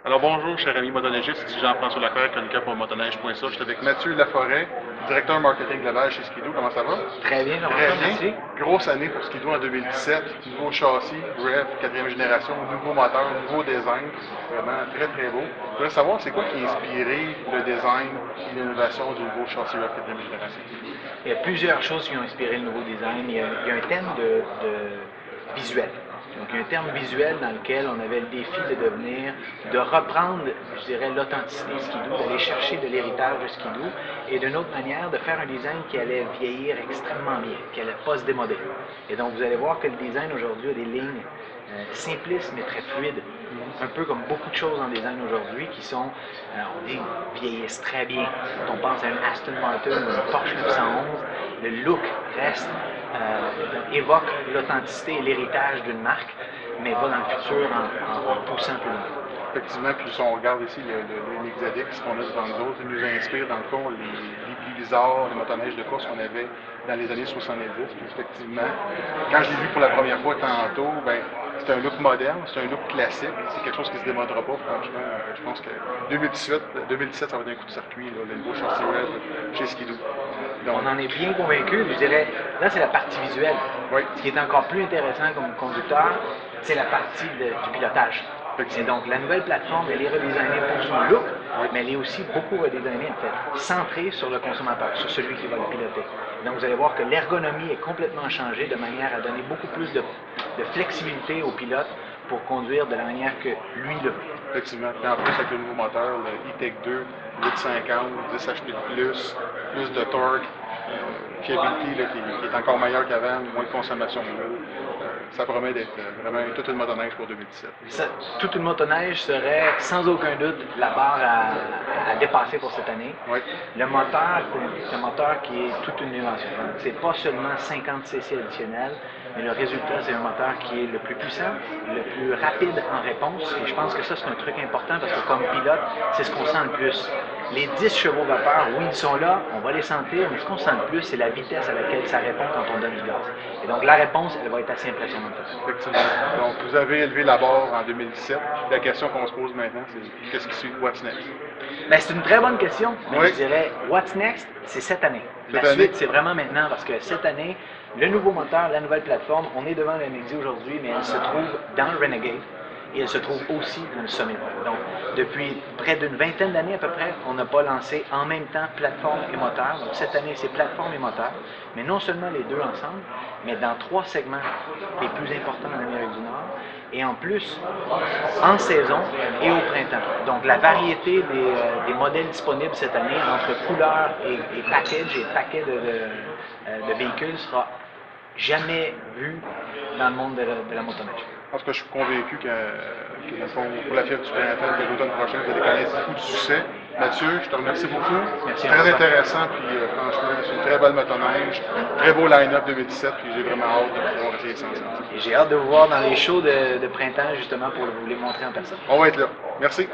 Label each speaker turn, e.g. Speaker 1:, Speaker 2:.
Speaker 1: Alors bonjour, cher ami motoneigiste, ici Jean-François Lacroix, chroniqueur pour motoneige.ca. Je suis avec Mathieu Laforêt, directeur marketing global chez Skidoo. Comment ça va?
Speaker 2: Très bien,
Speaker 1: Très
Speaker 2: Jean-François,
Speaker 1: bien.
Speaker 2: merci.
Speaker 1: Grosse année pour Skidoo en 2017. Nouveau châssis, REV, quatrième génération, nouveau moteur, nouveau design. Vraiment très très beau. Je voudrais savoir c'est quoi qui a inspiré le design et l'innovation du nouveau châssis REV quatrième génération.
Speaker 2: Il y a plusieurs choses qui ont inspiré le nouveau design. Il y a un thème de visuel. Donc, il y a un terme visuel dans lequel on avait le défi de reprendre, je dirais, l'authenticité de Skidoo, d'aller chercher de l'héritage de Skidoo et d'une autre manière de faire un design qui allait vieillir extrêmement bien, qui allait pas se démoder. Et donc, vous allez voir que le design aujourd'hui a des lignes simplistes mais très fluides. Un peu comme beaucoup de choses en design aujourd'hui qui sont, on dit, vieillissent très bien. Quand on pense à un Aston Martin ou une Porsche 911, le look reste, évoque l'authenticité et l'héritage d'une marque, mais va dans le futur en poussant plus loin.
Speaker 1: Effectivement, puis si on regarde ici les Exadix qu'on a devant nous autres, ils nous inspirent dans le fond les blizzards, les motoneiges de course qu'on avait dans les années 70. Puis effectivement, quand je l'ai vu pour la première fois tantôt, ben, c'est un look moderne, c'est un look classique, c'est quelque chose qui ne se démodera pas, franchement. Je pense que 2017, ça va être un coup de circuit, là, le nouveau châssis REV chez Skidoo. Donc,
Speaker 2: On en est bien convaincu. Je dirais, là, c'est la partie visuelle.
Speaker 1: oui.
Speaker 2: Ce qui est encore plus intéressant comme conducteur, c'est la partie du pilotage. Et donc, la nouvelle plateforme, elle est redesignée pour son look, mais elle est aussi beaucoup redesignée, en fait, centrée sur le consommateur, sur celui qui va le piloter. Donc, vous allez voir que l'ergonomie est complètement changée de manière à donner beaucoup plus de flexibilité au pilote pour conduire de la manière que lui le veut.
Speaker 1: Effectivement. Puis en plus, avec le nouveau moteur, le E-Tech 2, 850, 10 HP de plus de torque, fiabilité là, qui est encore meilleure qu'avant, moins de consommation d'huile. Ça promet d'être vraiment toute une motoneige pour 2017.
Speaker 2: Toute une motoneige serait sans aucun doute la barre à dépasser pour cette année.
Speaker 1: Oui.
Speaker 2: Le moteur, c'est un moteur qui est toute une invention. C'est pas seulement 50 cc additionnels, mais le résultat, c'est un moteur qui est le plus puissant, le plus rapide en réponse. Et je pense que ça, c'est un truc important parce que comme pilote, c'est ce qu'on sent le plus. Les 10 chevaux vapeur, oui, ils sont là, on va les sentir, mais ce qu'on sent le plus, c'est la vitesse à laquelle ça répond quand on donne du gaz. Et donc, la réponse, elle va être assez impressionnante.
Speaker 1: Effectivement. Donc, vous avez élevé la barre en 2017. La question qu'on se pose maintenant, c'est qu'est-ce qui suit? What's next?
Speaker 2: Ben, c'est une très bonne question, mais
Speaker 1: oui.
Speaker 2: je dirais, what's next, c'est cette année.
Speaker 1: La suite,
Speaker 2: c'est vraiment maintenant, parce que cette année, le nouveau moteur, la nouvelle plateforme, on est devant la MXZ aujourd'hui, mais elle se trouve dans le Renegade et elle se trouve aussi dans le Summit. Donc, depuis près d'une vingtaine d'années à peu près, on n'a pas lancé en même temps plateforme et moteur. Donc, cette année, c'est plateforme et moteur, mais non seulement les deux ensemble, mais dans 3 segments les plus importants en Amérique du Nord, et en plus, en saison et au printemps. Donc, la variété des modèles disponibles cette année, entre couleurs et paquets de véhicules, sera jamais vue dans le monde de la motoneige.
Speaker 1: Parce que je suis convaincu que pour la fièvre du printemps de l'automne prochain, vous allez connaître beaucoup de succès. Mathieu, je te remercie beaucoup.
Speaker 2: Merci,
Speaker 1: très intéressant, puis franchement, c'est une très belle motoneige. Très beau line-up 2017, puis j'ai vraiment hâte de pouvoir essayer ça ensemble.
Speaker 2: Et j'ai hâte de vous voir dans les shows de printemps, justement, pour vous les montrer en personne.
Speaker 1: On va être là. Merci.